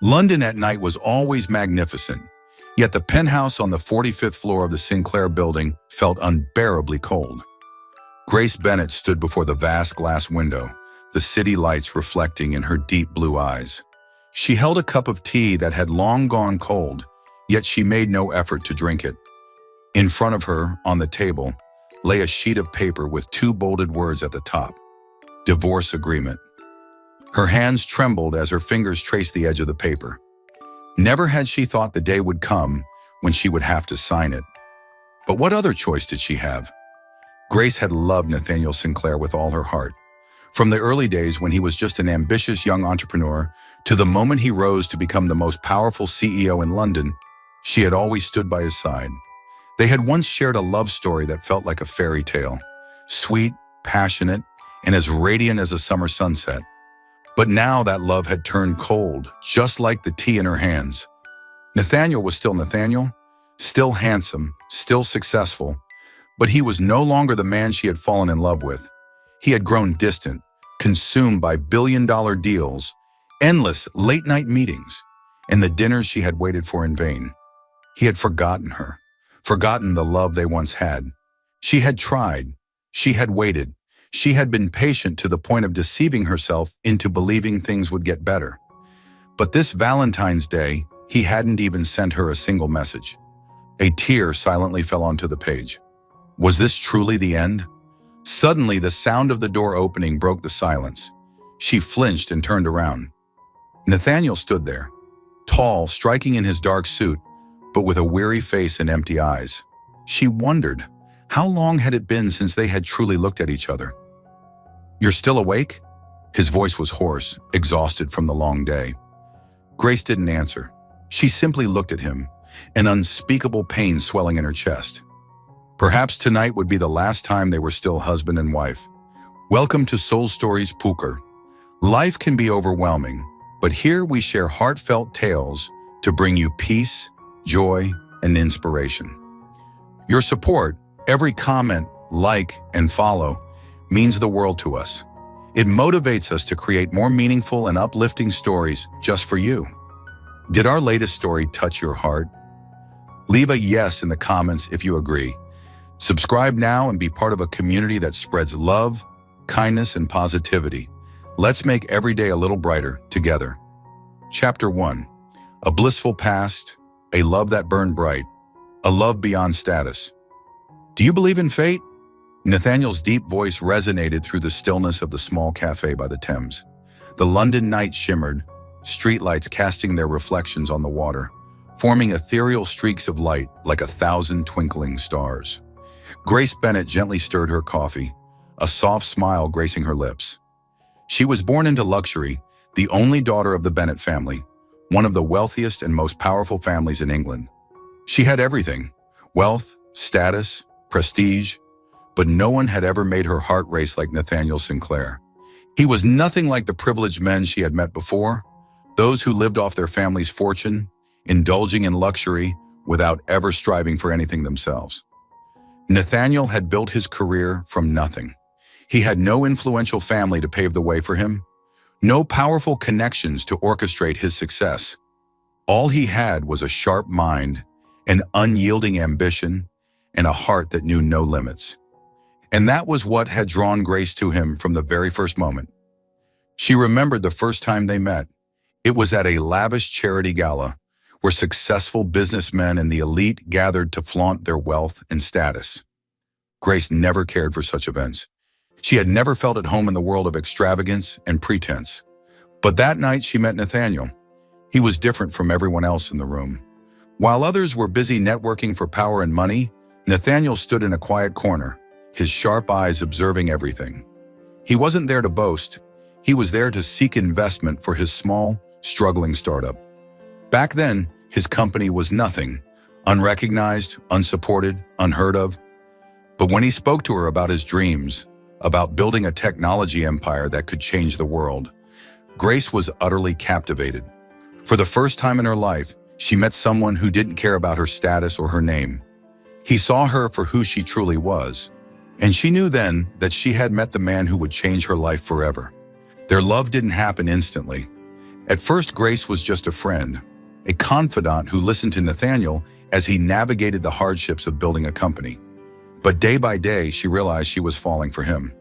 London at night was always magnificent, yet the penthouse on the 45th floor of the Sinclair building felt unbearably cold. Grace Bennett stood before the vast glass window, the city lights reflecting in her deep blue eyes. She held a cup of tea that had long gone cold, yet she made no effort to drink it. In front of her, on the table, lay a sheet of paper with two bolded words at the top: divorce agreement. Her hands trembled as her fingers traced the edge of the paper. Never had she thought the day would come when she would have to sign it. But what other choice did she have? Grace had loved Nathaniel Sinclair with all her heart. From the early days when he was just an ambitious young entrepreneur to the moment he rose to become the most powerful CEO in London, she had always stood by his side. They had once shared a love story that felt like a fairy tale, sweet, passionate, and as radiant as a summer sunset. But now that love had turned cold, just like the tea in her hands. Nathaniel was still Nathaniel, still handsome, still successful, but he was no longer the man she had fallen in love with. He had grown distant, consumed by billion-dollar deals, endless late-night meetings, and the dinners she had waited for in vain. He had forgotten her, forgotten the love they once had. She had tried, she had waited, she had been patient to the point of deceiving herself into believing things would get better. But this Valentine's Day, he hadn't even sent her a single message. A tear silently fell onto the page. Was this truly the end? Suddenly, the sound of the door opening broke the silence. She flinched and turned around. Nathaniel stood there, tall, striking in his dark suit, but with a weary face and empty eyes. She wondered, how long had it been since they had truly looked at each other? "You're still awake?" His voice was hoarse, exhausted from the long day. Grace didn't answer. She simply looked at him, an unspeakable pain swelling in her chest. Perhaps tonight would be the last time they were still husband and wife. Welcome to Soul Stories Puker. Life can be overwhelming, but here we share heartfelt tales to bring you peace, joy, and inspiration. Your support, every comment, like, and follow, means the world to us. It motivates us to create more meaningful and uplifting stories just for you. Did our latest story touch your heart? Leave a yes in the comments if you agree. Subscribe now and be part of a community that spreads love, kindness, and positivity. Let's make every day a little brighter together. Chapter 1. A blissful past, a love that burned bright, a love beyond status. Do you believe in fate? Nathaniel's deep voice resonated through the stillness of the small cafe by the Thames. The London night shimmered, streetlights casting their reflections on the water, forming ethereal streaks of light like 1,000 twinkling stars. Grace Bennett gently stirred her coffee, a soft smile gracing her lips. She was born into luxury, the only daughter of the Bennett family, one of the wealthiest and most powerful families in England. She had everything: wealth, status, prestige, but no one had ever made her heart race like Nathaniel Sinclair. He was nothing like the privileged men she had met before, those who lived off their family's fortune, indulging in luxury without ever striving for anything themselves. Nathaniel had built his career from nothing. He had no influential family to pave the way for him, no powerful connections to orchestrate his success. All he had was a sharp mind, an unyielding ambition, and a heart that knew no limits. And that was what had drawn Grace to him from the very first moment. She remembered the first time they met. It was at a lavish charity gala, where successful businessmen and the elite gathered to flaunt their wealth and status. Grace never cared for such events. She had never felt at home in the world of extravagance and pretense. But that night she met Nathaniel. He was different from everyone else in the room. While others were busy networking for power and money, Nathaniel stood in a quiet corner, his sharp eyes observing everything. He wasn't there to boast. He was there to seek investment for his small, struggling startup. Back then, his company was nothing, unrecognized, unsupported, unheard of. But when he spoke to her about his dreams, about building a technology empire that could change the world, Grace was utterly captivated. For the first time in her life, she met someone who didn't care about her status or her name. He saw her for who she truly was, and she knew then that she had met the man who would change her life forever. Their love didn't happen instantly. At first, Grace was just a friend, a confidant who listened to Nathaniel as he navigated the hardships of building a company. But day by day, she realized she was falling for him.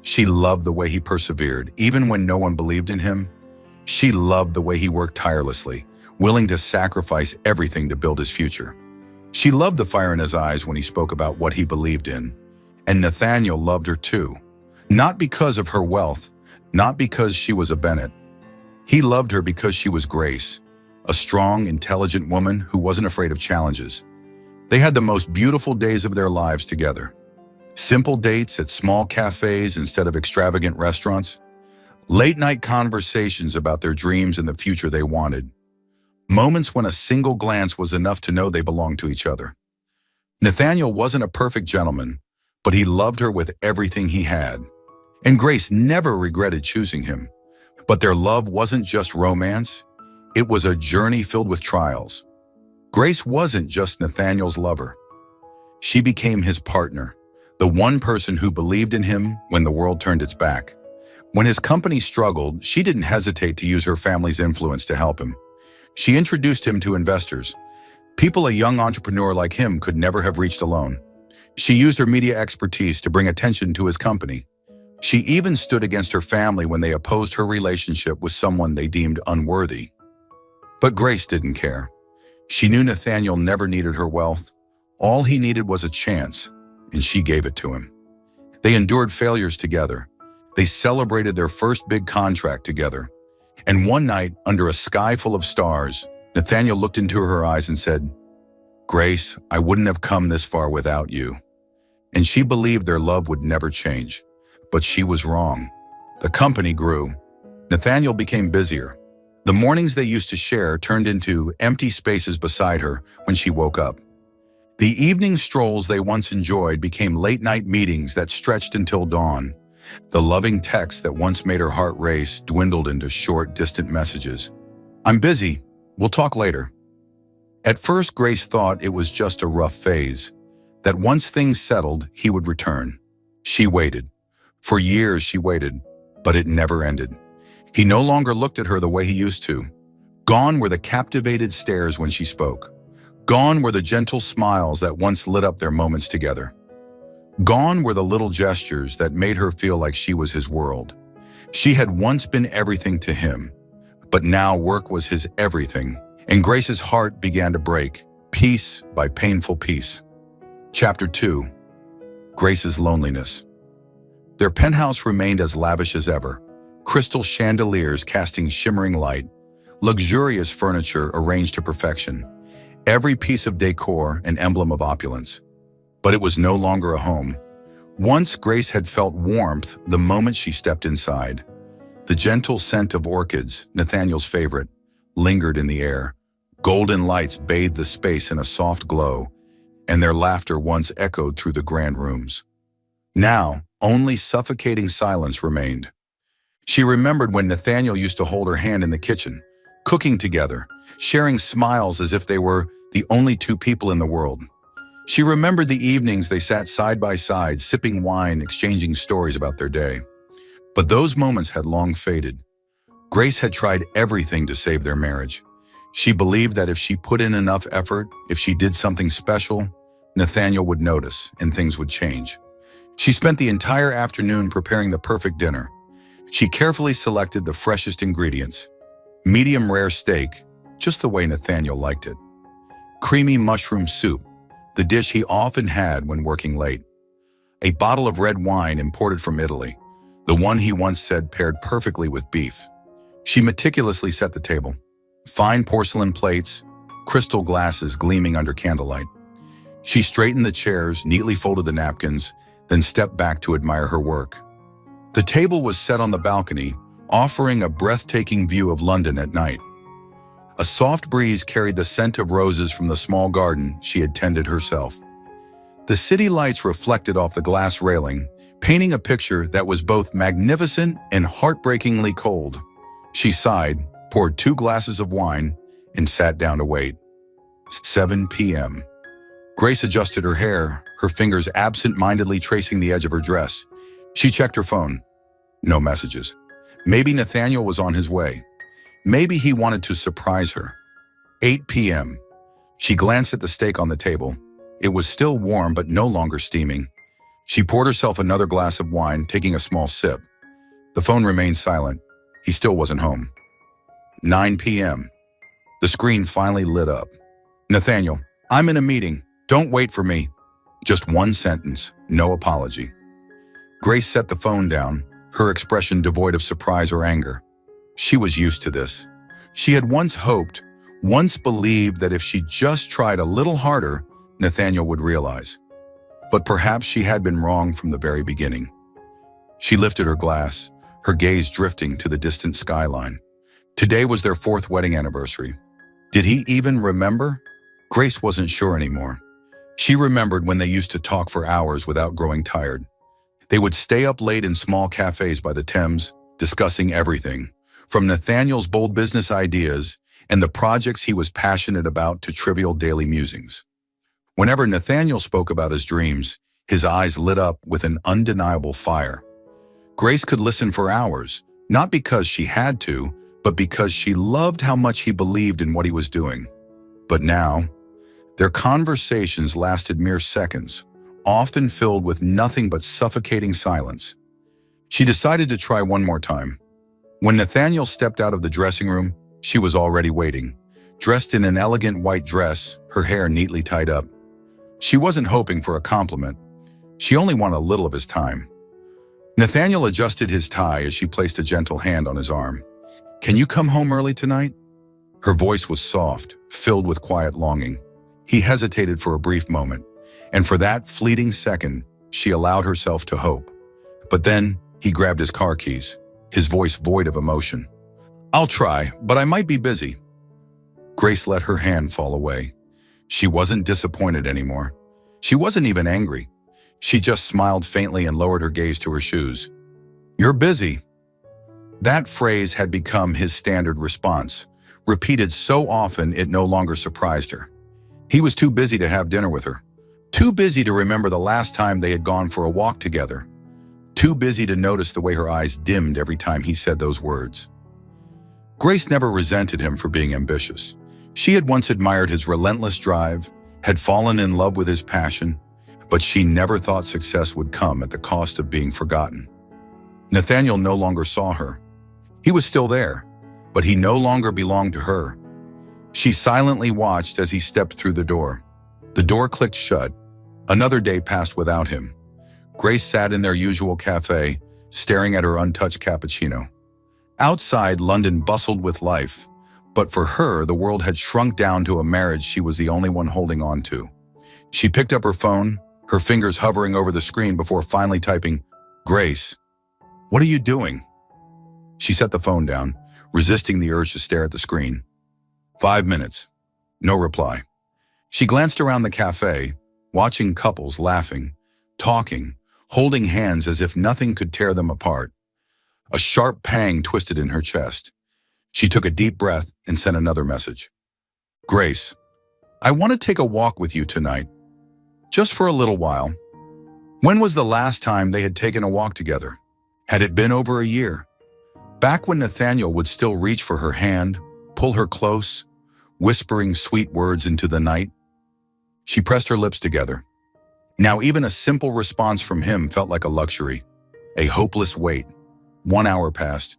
She loved the way he persevered, even when no one believed in him. She loved the way he worked tirelessly, willing to sacrifice everything to build his future. She loved the fire in his eyes when he spoke about what he believed in. And Nathaniel loved her too. Not because of her wealth, not because she was a Bennett. He loved her because she was Grace, a strong, intelligent woman who wasn't afraid of challenges. They had the most beautiful days of their lives together. Simple dates at small cafes instead of extravagant restaurants. Late-night conversations about their dreams and the future they wanted. Moments when a single glance was enough to know they belonged to each other. Nathaniel wasn't a perfect gentleman, but he loved her with everything he had. And Grace never regretted choosing him. But their love wasn't just romance. It was a journey filled with trials. Grace wasn't just Nathaniel's lover. She became his partner, the one person who believed in him when the world turned its back. When his company struggled, she didn't hesitate to use her family's influence to help him. She introduced him to investors, people a young entrepreneur like him could never have reached alone. She used her media expertise to bring attention to his company. She even stood against her family when they opposed her relationship with someone they deemed unworthy. But Grace didn't care. She knew Nathaniel never needed her wealth. All he needed was a chance, and she gave it to him. They endured failures together. They celebrated their first big contract together. And one night, under a sky full of stars, Nathaniel looked into her eyes and said, "Grace, I wouldn't have come this far without you." And she believed their love would never change. But she was wrong. The company grew. Nathaniel became busier. The mornings they used to share turned into empty spaces beside her when she woke up. The evening strolls they once enjoyed became late-night meetings that stretched until dawn. The loving texts that once made her heart race dwindled into short, distant messages. "I'm busy. We'll talk later." At first, Grace thought it was just a rough phase, that once things settled, he would return. She waited. For years she waited, but it never ended. He no longer looked at her the way he used to. Gone were the captivated stares when she spoke. Gone were the gentle smiles that once lit up their moments together. Gone were the little gestures that made her feel like she was his world. She had once been everything to him, but now work was his everything, and Grace's heart began to break, piece by painful piece. Chapter 2. Grace's Loneliness. Their penthouse remained as lavish as ever, crystal chandeliers casting shimmering light, luxurious furniture arranged to perfection, every piece of decor an emblem of opulence. But it was no longer a home. Once Grace had felt warmth the moment she stepped inside. The gentle scent of orchids, Nathaniel's favorite, lingered in the air. Golden lights bathed the space in a soft glow, and their laughter once echoed through the grand rooms. Now, only suffocating silence remained. She remembered when Nathaniel used to hold her hand in the kitchen, cooking together, sharing smiles as if they were the only two people in the world. She remembered the evenings they sat side by side, sipping wine, exchanging stories about their day. But those moments had long faded. Grace had tried everything to save their marriage. She believed that if she put in enough effort, if she did something special, Nathaniel would notice and things would change. She spent the entire afternoon preparing the perfect dinner. She carefully selected the freshest ingredients. Medium rare steak, just the way Nathaniel liked it. Creamy mushroom soup, the dish he often had when working late. A bottle of red wine imported from Italy, the one he once said paired perfectly with beef. She meticulously set the table. Fine porcelain plates, crystal glasses gleaming under candlelight. She straightened the chairs, neatly folded the napkins, then stepped back to admire her work. The table was set on the balcony, offering a breathtaking view of London at night. A soft breeze carried the scent of roses from the small garden she had tended herself. The city lights reflected off the glass railing, painting a picture that was both magnificent and heartbreakingly cold. She sighed, poured 2 glasses of wine, and sat down to wait. 7 p.m. Grace adjusted her hair, her fingers absent-mindedly tracing the edge of her dress. She checked her phone. No messages. Maybe Nathaniel was on his way. Maybe he wanted to surprise her. 8 p.m. She glanced at the steak on the table. It was still warm but no longer steaming. She poured herself another glass of wine, taking a small sip. The phone remained silent. He still wasn't home. 9 p.m. The screen finally lit up. Nathaniel, I'm in a meeting. Don't wait for me. Just one sentence, no apology. Grace set the phone down, her expression devoid of surprise or anger. She was used to this. She had once hoped, once believed that if she just tried a little harder, Nathaniel would realize. But perhaps she had been wrong from the very beginning. She lifted her glass, her gaze drifting to the distant skyline. Today was their 4th wedding anniversary. Did he even remember? Grace wasn't sure anymore. She remembered when they used to talk for hours without growing tired. They would stay up late in small cafes by the Thames, discussing everything, from Nathaniel's bold business ideas and the projects he was passionate about to trivial daily musings. Whenever Nathaniel spoke about his dreams, his eyes lit up with an undeniable fire. Grace could listen for hours, not because she had to, but because she loved how much he believed in what he was doing. But now, their conversations lasted mere seconds, often filled with nothing but suffocating silence. She decided to try one more time. When Nathaniel stepped out of the dressing room, she was already waiting, dressed in an elegant white dress, her hair neatly tied up. She wasn't hoping for a compliment. She only wanted a little of his time. Nathaniel adjusted his tie as she placed a gentle hand on his arm. "Can you come home early tonight?" Her voice was soft, filled with quiet longing. He hesitated for a brief moment, and for that fleeting second, she allowed herself to hope. But then, he grabbed his car keys, his voice void of emotion. "I'll try, but I might be busy." Grace let her hand fall away. She wasn't disappointed anymore. She wasn't even angry. She just smiled faintly and lowered her gaze to her shoes. "You're busy." That phrase had become his standard response, repeated so often it no longer surprised her. He was too busy to have dinner with her, too busy to remember the last time they had gone for a walk together, too busy to notice the way her eyes dimmed every time he said those words. Grace never resented him for being ambitious. She had once admired his relentless drive, had fallen in love with his passion, but she never thought success would come at the cost of being forgotten. Nathaniel no longer saw her. He was still there, but he no longer belonged to her. She silently watched as he stepped through the door. The door clicked shut. Another day passed without him. Grace sat in their usual cafe, staring at her untouched cappuccino. Outside, London bustled with life, but for her, the world had shrunk down to a marriage she was the only one holding on to. She picked up her phone, her fingers hovering over the screen before finally typing, "Grace, what are you doing?" She set the phone down, resisting the urge to stare at the screen. 5 minutes. No reply. She glanced around the cafe, watching couples laughing, talking, holding hands as if nothing could tear them apart. A sharp pang twisted in her chest. She took a deep breath and sent another message. "Grace, I want to take a walk with you tonight. Just for a little while." When was the last time they had taken a walk together? Had it been over a year? Back when Nathaniel would still reach for her hand, pull her close, whispering sweet words into the night? She pressed her lips together. Now even a simple response from him felt like a luxury, a hopeless wait. 1 hour passed,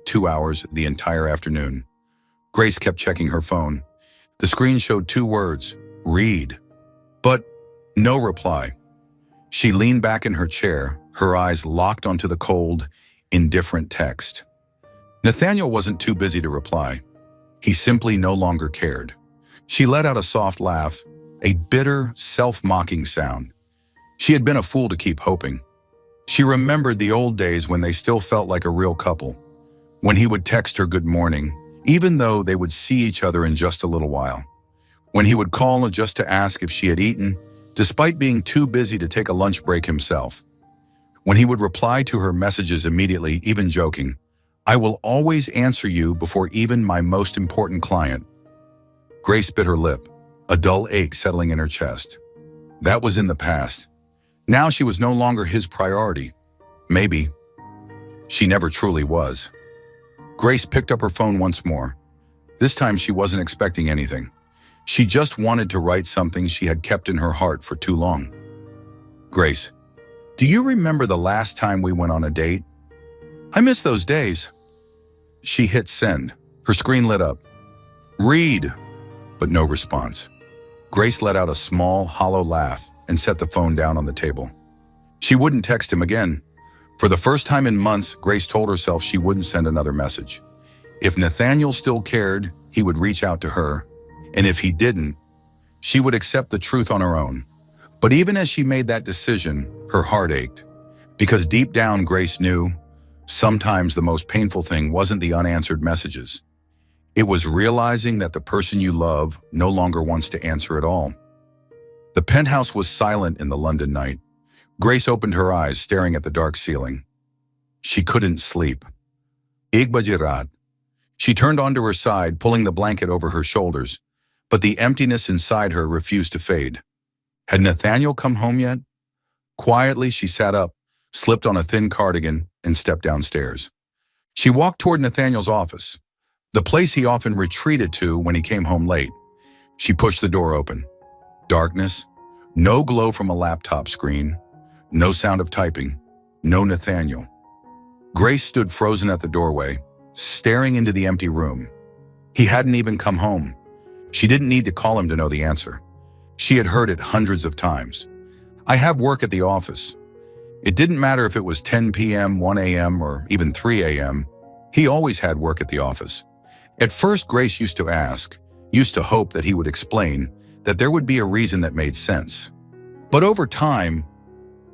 2 hours, the entire afternoon. Grace kept checking her phone. The screen showed 2 words, "Read." But no reply. She leaned back in her chair, her eyes locked onto the cold, indifferent text. Nathaniel wasn't too busy to reply. He simply no longer cared. She let out a soft laugh, a bitter, self-mocking sound. She had been a fool to keep hoping. She remembered the old days when they still felt like a real couple, when he would text her good morning, even though they would see each other in just a little while, when he would call just to ask if she had eaten, despite being too busy to take a lunch break himself, when he would reply to her messages immediately, even joking, "I will always answer you before even my most important client." Grace bit her lip, a dull ache settling in her chest. That was in the past. Now she was no longer his priority. Maybe. She never truly was. Grace picked up her phone once more. This time she wasn't expecting anything. She just wanted to write something she had kept in her heart for too long. Grace, do you remember the last time we went on a date? I miss those days. She hit send. Her screen lit up. Read, but no response. Grace let out a small, hollow laugh and set the phone down on the table. She wouldn't text him again. For the first time in months, Grace told herself she wouldn't send another message. If Nathaniel still cared, he would reach out to her. And if he didn't, she would accept the truth on her own. But even as she made that decision, her heart ached. Because deep down, Grace knew sometimes the most painful thing wasn't the unanswered messages. It was realizing that the person you love no longer wants to answer at all. The penthouse was silent in the London night. Grace opened her eyes, staring at the dark ceiling. She couldn't sleep. Ek baje raat. She turned onto her side, pulling the blanket over her shoulders, but the emptiness inside her refused to fade. Had Nathaniel come home yet? Quietly, she sat up, slipped on a thin cardigan, and stepped downstairs. She walked toward Nathaniel's office, the place he often retreated to when he came home late. She pushed the door open. Darkness, no glow from a laptop screen, no sound of typing, no Nathaniel. Grace stood frozen at the doorway, staring into the empty room. He hadn't even come home. She didn't need to call him to know the answer. She had heard it hundreds of times. I have work at the office. It didn't matter if it was 10 p.m., 1 a.m., or even 3 a.m. He always had work at the office. At first, Grace used to hope that he would explain, that there would be a reason that made sense. But over time,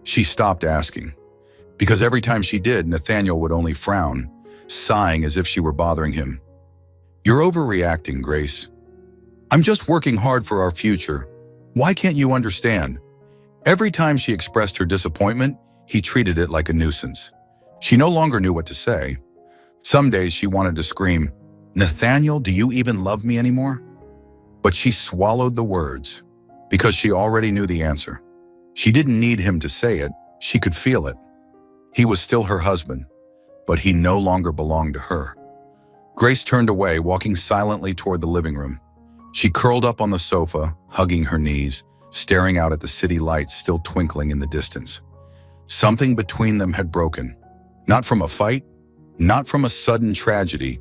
she stopped asking. Because every time she did, Nathaniel would only frown, sighing as if she were bothering him. You're overreacting, Grace. I'm just working hard for our future. Why can't you understand? Every time she expressed her disappointment, he treated it like a nuisance. She no longer knew what to say. Some days she wanted to scream, Nathaniel, do you even love me anymore? But she swallowed the words, because she already knew the answer. She didn't need him to say it, she could feel it. He was still her husband, but he no longer belonged to her. Grace turned away, walking silently toward the living room. She curled up on the sofa, hugging her knees, staring out at the city lights still twinkling in the distance. Something between them had broken. Not from a fight, not from a sudden tragedy,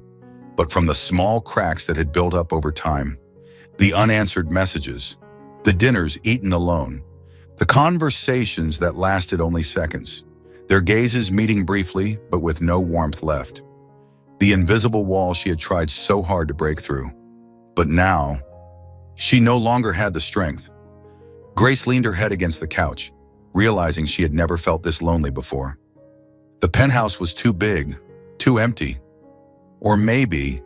but from the small cracks that had built up over time. The unanswered messages, the dinners eaten alone, the conversations that lasted only seconds, their gazes meeting briefly but with no warmth left. The invisible wall she had tried so hard to break through. But now, she no longer had the strength. Grace leaned her head against the couch, realizing she had never felt this lonely before. The penthouse was too big, too empty. Or maybe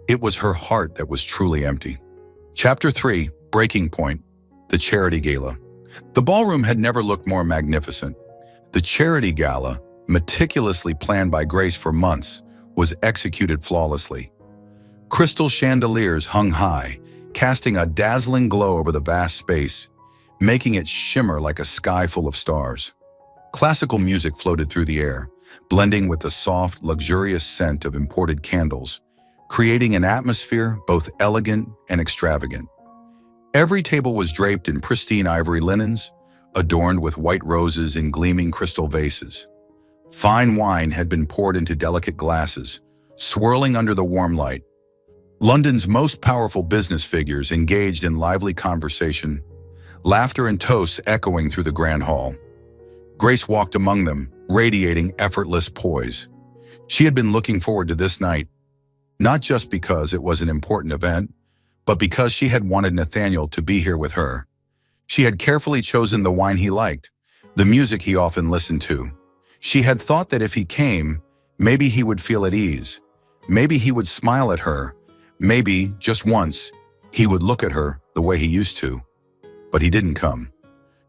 it was her heart that was truly empty. Chapter 3, Breaking Point, the Charity Gala. The ballroom had never looked more magnificent. The Charity Gala, meticulously planned by Grace for months, was executed flawlessly. Crystal chandeliers hung high, casting a dazzling glow over the vast space, making it shimmer like a sky full of stars. Classical music floated through the air, blending with the soft, luxurious scent of imported candles, creating an atmosphere both elegant and extravagant. Every table was draped in pristine ivory linens, adorned with white roses in gleaming crystal vases. Fine wine had been poured into delicate glasses, swirling under the warm light. London's most powerful business figures engaged in lively conversation, laughter and toasts echoing through the grand hall. Grace walked among them, radiating effortless poise. She had been looking forward to this night, not just because it was an important event, but because she had wanted Nathaniel to be here with her. She had carefully chosen the wine he liked, the music he often listened to. She had thought that if he came, maybe he would feel at ease. Maybe he would smile at her. Maybe, just once, he would look at her the way he used to. But he didn't come.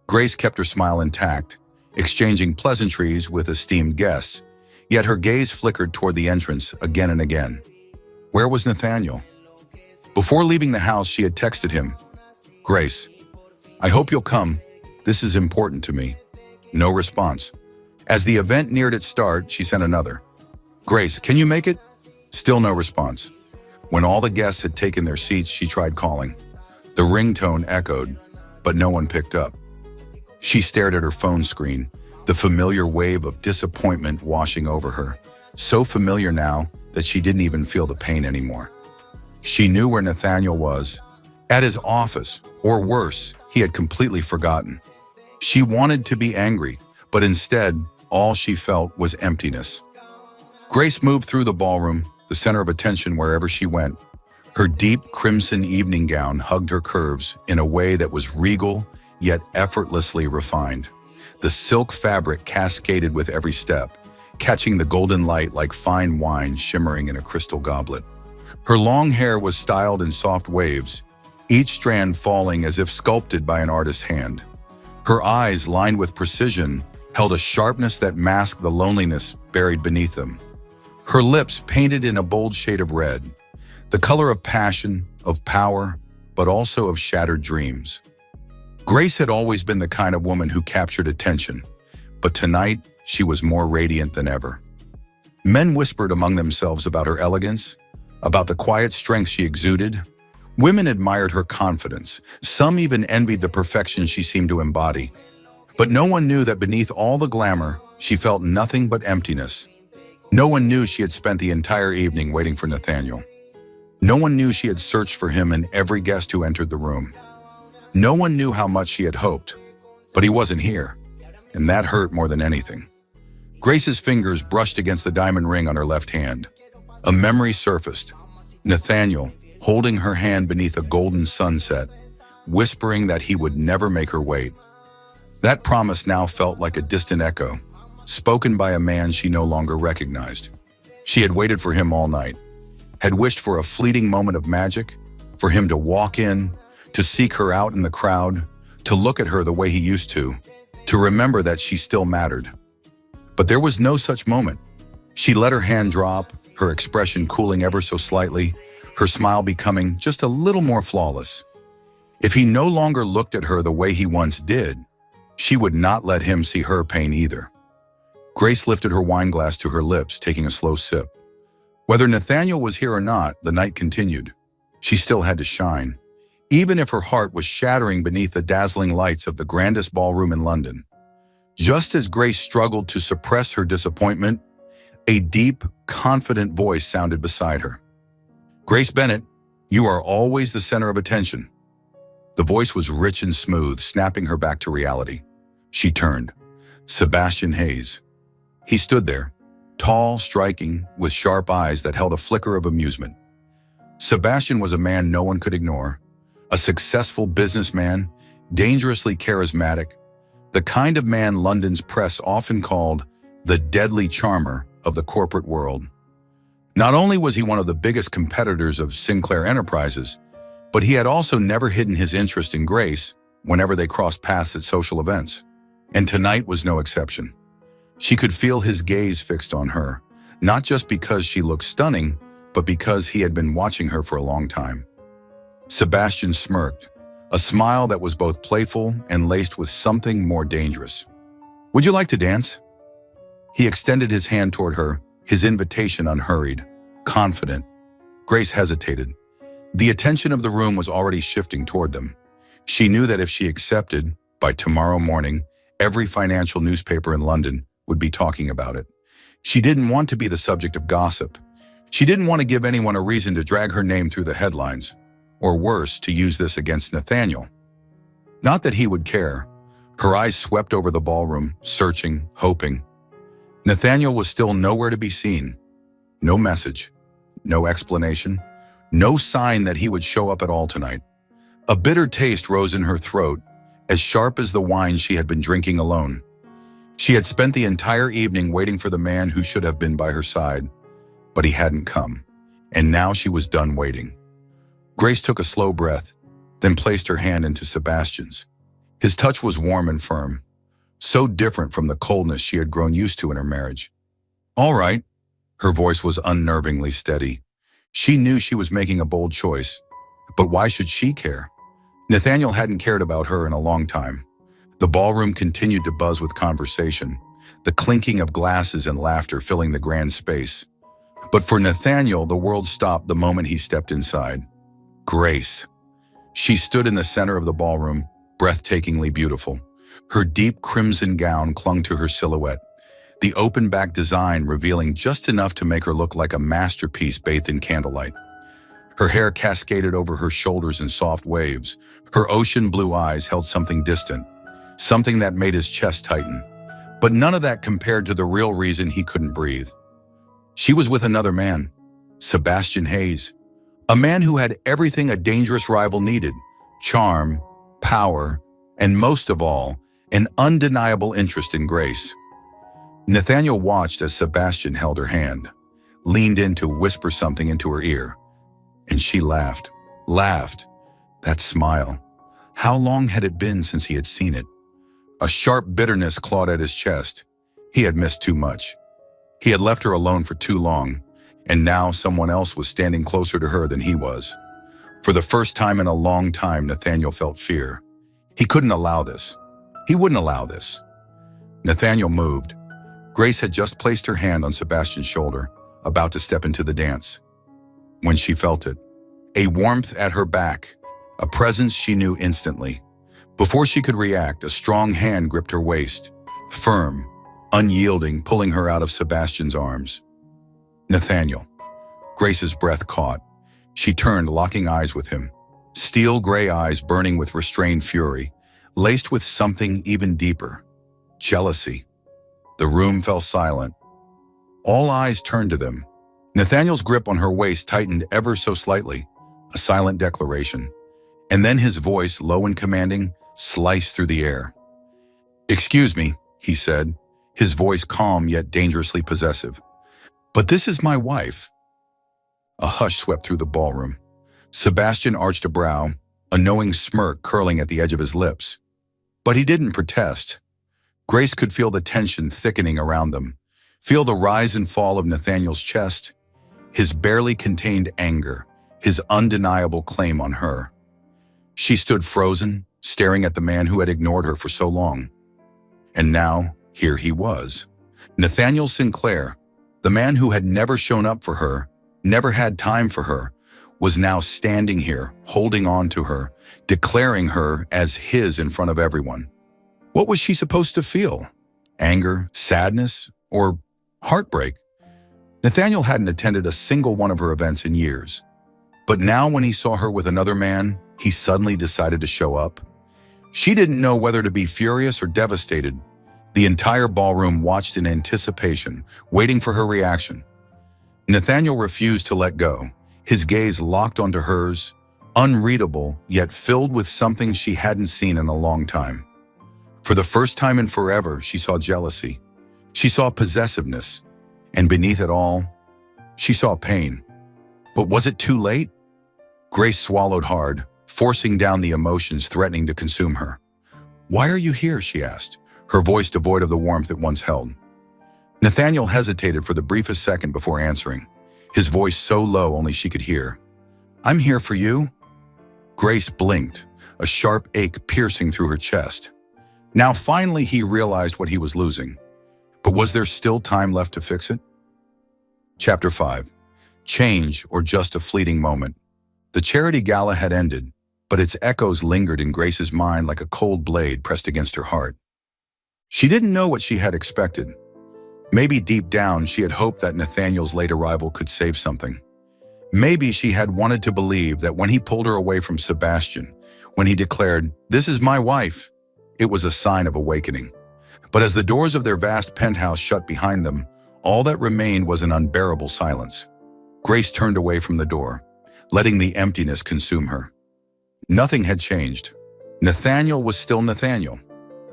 Grace kept her smile intact, exchanging pleasantries with esteemed guests, yet her gaze flickered toward the entrance again and again. Where was Nathaniel? Before leaving the house, she had texted him, Grace, I hope you'll come. This is important to me. No response. As the event neared its start, she sent another. Grace, can you make it? Still no response. When all the guests had taken their seats, she tried calling. The ringtone echoed, but no one picked up. She stared at her phone screen, the familiar wave of disappointment washing over her, so familiar now that she didn't even feel the pain anymore. She knew where Nathaniel was, at his office, or worse, he had completely forgotten. She wanted to be angry, but instead, all she felt was emptiness. Grace moved through the ballroom, the center of attention wherever she went. Her deep crimson evening gown hugged her curves in a way that was regal, yet effortlessly refined. The silk fabric cascaded with every step, catching the golden light like fine wine shimmering in a crystal goblet. Her long hair was styled in soft waves, each strand falling as if sculpted by an artist's hand. Her eyes, lined with precision, held a sharpness that masked the loneliness buried beneath them. Her lips painted in a bold shade of red, the color of passion, of power, but also of shattered dreams. Grace had always been the kind of woman who captured attention, but tonight she was more radiant than ever. Men whispered among themselves about her elegance, about the quiet strength she exuded. Women admired her confidence. Some even envied the perfection she seemed to embody. But no one knew that beneath all the glamour, she felt nothing but emptiness. No one knew she had spent the entire evening waiting for Nathaniel. No one knew she had searched for him in every guest who entered the room. No one knew how much she had hoped, but he wasn't here, and that hurt more than anything. Grace's fingers brushed against the diamond ring on her left hand. A memory surfaced. Nathaniel, holding her hand beneath a golden sunset, whispering that he would never make her wait. That promise now felt like a distant echo, spoken by a man she no longer recognized. She had waited for him all night, had wished for a fleeting moment of magic, for him to walk in, to seek her out in the crowd, to look at her the way he used to remember that she still mattered. But there was no such moment. She let her hand drop, her expression cooling ever so slightly, her smile becoming just a little more flawless. If he no longer looked at her the way he once did, she would not let him see her pain either. Grace lifted her wine glass to her lips, taking a slow sip. Whether Nathaniel was here or not, the night continued. She still had to shine, even if her heart was shattering beneath the dazzling lights of the grandest ballroom in London. Just as Grace struggled to suppress her disappointment, a deep, confident voice sounded beside her. "Grace Bennett, you are always the center of attention." The voice was rich and smooth, snapping her back to reality. She turned. Sebastian Hayes. He stood there, tall, striking, with sharp eyes that held a flicker of amusement. Sebastian was a man no one could ignore, a successful businessman, dangerously charismatic, the kind of man London's press often called the deadly charmer of the corporate world. Not only was he one of the biggest competitors of Sinclair Enterprises, but he had also never hidden his interest in Grace whenever they crossed paths at social events. And tonight was no exception. She could feel his gaze fixed on her, not just because she looked stunning, but because he had been watching her for a long time. Sebastian smirked, a smile that was both playful and laced with something more dangerous. "Would you like to dance?" He extended his hand toward her, his invitation unhurried, confident. Grace hesitated. The attention of the room was already shifting toward them. She knew that if she accepted, by tomorrow morning, every financial newspaper in London would be talking about it. She didn't want to be the subject of gossip. She didn't want to give anyone a reason to drag her name through the headlines, or worse, to use this against Nathaniel. Not that he would care. Her eyes swept over the ballroom, searching, hoping. Nathaniel was still nowhere to be seen. No message, no explanation, no sign that he would show up at all tonight. A bitter taste rose in her throat, as sharp as the wine she had been drinking alone. She had spent the entire evening waiting for the man who should have been by her side, but he hadn't come, and now she was done waiting. Grace took a slow breath, then placed her hand into Sebastian's. His touch was warm and firm, so different from the coldness she had grown used to in her marriage. "All right." Her voice was unnervingly steady. She knew she was making a bold choice, but why should she care? Nathaniel hadn't cared about her in a long time. The ballroom continued to buzz with conversation, the clinking of glasses and laughter filling the grand space. But for Nathaniel, the world stopped the moment he stepped inside. Grace. She stood in the center of the ballroom, breathtakingly beautiful. Her deep crimson gown clung to her silhouette, the open-back design revealing just enough to make her look like a masterpiece bathed in candlelight. Her hair cascaded over her shoulders in soft waves. Her ocean blue eyes held something distant, something that made his chest tighten. But none of that compared to the real reason he couldn't breathe. She was with another man, Sebastian Hayes, a man who had everything a dangerous rival needed: charm, power, and most of all, an undeniable interest in Grace. Nathaniel watched as Sebastian held her hand, leaned in to whisper something into her ear. And she laughed. That smile. How long had it been since he had seen it? A sharp bitterness clawed at his chest. He had missed too much. He had left her alone for too long, and now someone else was standing closer to her than he was. For the first time in a long time, Nathaniel felt fear. He couldn't allow this. He wouldn't allow this. Nathaniel moved. Grace had just placed her hand on Sebastian's shoulder, about to step into the dance. When she felt it, a warmth at her back, a presence she knew instantly. Before she could react, a strong hand gripped her waist, firm, unyielding, pulling her out of Sebastian's arms. Nathaniel. Grace's breath caught. She turned, locking eyes with him, steel gray eyes burning with restrained fury, laced with something even deeper: jealousy. The room fell silent. All eyes turned to them. Nathaniel's grip on her waist tightened ever so slightly, a silent declaration. And then his voice, low and commanding, sliced through the air. "Excuse me," he said, his voice calm yet dangerously possessive. "But this is my wife." A hush swept through the ballroom. Sebastian arched a brow, a knowing smirk curling at the edge of his lips. But he didn't protest. Grace could feel the tension thickening around them, feel the rise and fall of Nathaniel's chest, his barely contained anger, his undeniable claim on her. She stood frozen, staring at the man who had ignored her for so long. And now, here he was. Nathaniel Sinclair, the man who had never shown up for her, never had time for her, was now standing here, holding on to her, declaring her as his in front of everyone. What was she supposed to feel? Anger, sadness, or heartbreak? Nathaniel hadn't attended a single one of her events in years. But now when he saw her with another man, he suddenly decided to show up. She didn't know whether to be furious or devastated. The entire ballroom watched in anticipation, waiting for her reaction. Nathaniel refused to let go, his gaze locked onto hers, unreadable yet filled with something she hadn't seen in a long time. For the first time in forever, she saw jealousy. She saw possessiveness. And beneath it all, she saw pain. But was it too late? Grace swallowed hard, forcing down the emotions threatening to consume her. "Why are you here?" she asked, her voice devoid of the warmth it once held. Nathaniel hesitated for the briefest second before answering, his voice so low only she could hear. "I'm here for you." Grace blinked, a sharp ache piercing through her chest. Now finally he realized what he was losing. But was there still time left to fix it? Chapter 5. Change or just a fleeting moment. The charity gala had ended, but its echoes lingered in Grace's mind like a cold blade pressed against her heart. She didn't know what she had expected. Maybe deep down she had hoped that Nathaniel's late arrival could save something. Maybe she had wanted to believe that when he pulled her away from Sebastian, when he declared, "This is my wife," it was a sign of awakening. But as the doors of their vast penthouse shut behind them, all that remained was an unbearable silence. Grace turned away from the door, letting the emptiness consume her. Nothing had changed. Nathaniel was still Nathaniel.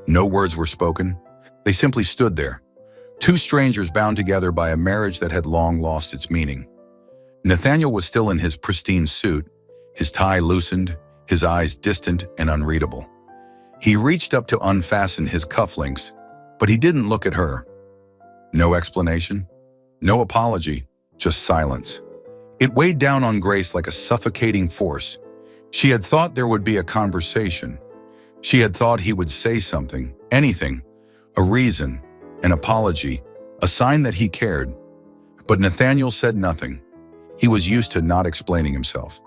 No words were spoken. They simply stood there, two strangers bound together by a marriage that had long lost its meaning. Nathaniel was still in his pristine suit, his tie loosened, his eyes distant and unreadable. He reached up to unfasten his cufflinks, but he didn't look at her. No explanation, no apology, just silence. It weighed down on Grace like a suffocating force. She had thought there would be a conversation. She had thought he would say something, anything, a reason, an apology, a sign that he cared. But Nathaniel said nothing. He was used to not explaining himself.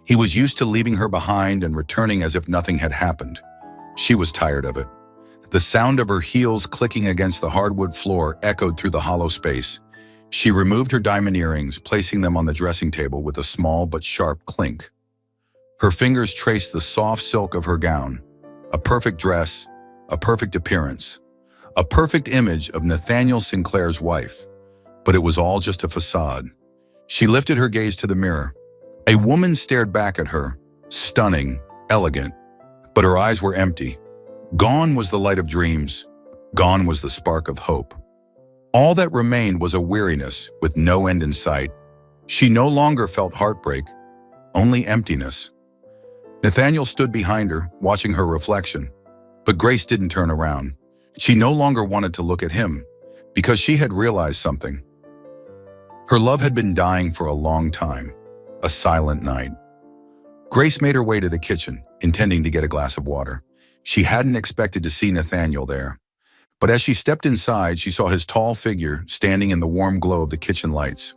He was used to leaving her behind and returning as if nothing had happened. She was tired of it. The sound of her heels clicking against the hardwood floor echoed through the hollow space. She removed her diamond earrings, placing them on the dressing table with a small but sharp clink. Her fingers traced the soft silk of her gown. A perfect dress, a perfect appearance, a perfect image of Nathaniel Sinclair's wife. But it was all just a facade. She lifted her gaze to the mirror. A woman stared back at her, stunning, elegant, but her eyes were empty. Gone was the light of dreams. Gone was the spark of hope. All that remained was a weariness with no end in sight. She no longer felt heartbreak, only emptiness. Nathaniel stood behind her, watching her reflection. But Grace didn't turn around. She no longer wanted to look at him, because she had realized something. Her love had been dying for a long time, a silent night. Grace made her way to the kitchen, intending to get a glass of water. She hadn't expected to see Nathaniel there. But as she stepped inside, she saw his tall figure standing in the warm glow of the kitchen lights.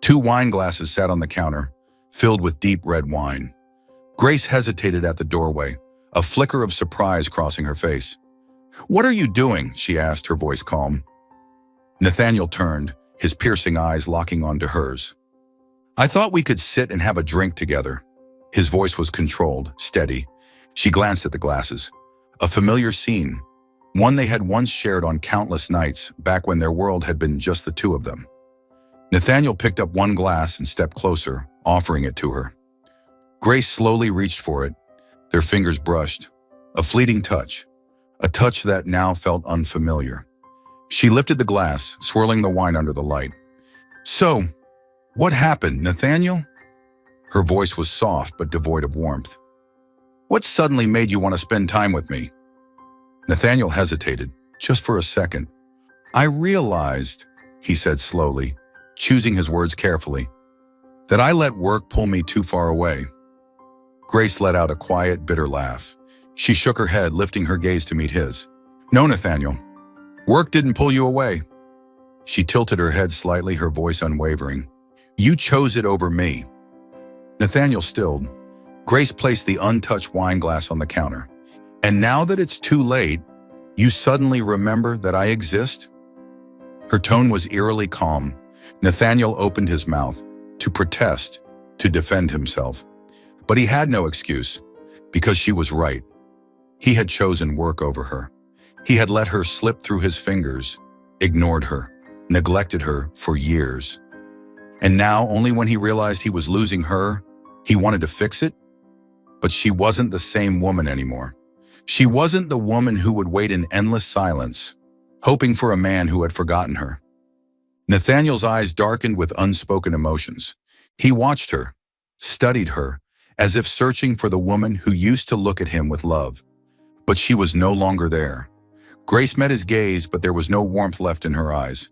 2 wine glasses sat on the counter, filled with deep red wine. Grace hesitated at the doorway, a flicker of surprise crossing her face. "What are you doing?" she asked, her voice calm. Nathaniel turned, his piercing eyes locking onto hers. "I thought we could sit and have a drink together." His voice was controlled, steady. She glanced at the glasses. A familiar scene, one they had once shared on countless nights back when their world had been just the two of them. Nathaniel picked up one glass and stepped closer, offering it to her. Grace slowly reached for it. Their fingers brushed. A fleeting touch, a touch that now felt unfamiliar. She lifted the glass, swirling the wine under the light. "So, what happened, Nathaniel?" Her voice was soft but devoid of warmth. "What suddenly made you want to spend time with me?" Nathaniel hesitated, just for a second. "I realized," he said slowly, choosing his words carefully, "that I let work pull me too far away." Grace let out a quiet, bitter laugh. She shook her head, lifting her gaze to meet his. "No, Nathaniel. Work didn't pull you away." She tilted her head slightly, her voice unwavering. "You chose it over me." Nathaniel stilled. Grace placed the untouched wine glass on the counter. "And now that it's too late, you suddenly remember that I exist?" Her tone was eerily calm. Nathaniel opened his mouth, to protest, to defend himself. But he had no excuse, because she was right. He had chosen work over her. He had let her slip through his fingers, ignored her, neglected her for years. And now, only when he realized he was losing her, he wanted to fix it? But she wasn't the same woman anymore. She wasn't the woman who would wait in endless silence, hoping for a man who had forgotten her. Nathaniel's eyes darkened with unspoken emotions. He watched her, studied her, as if searching for the woman who used to look at him with love. But she was no longer there. Grace met his gaze, but there was no warmth left in her eyes.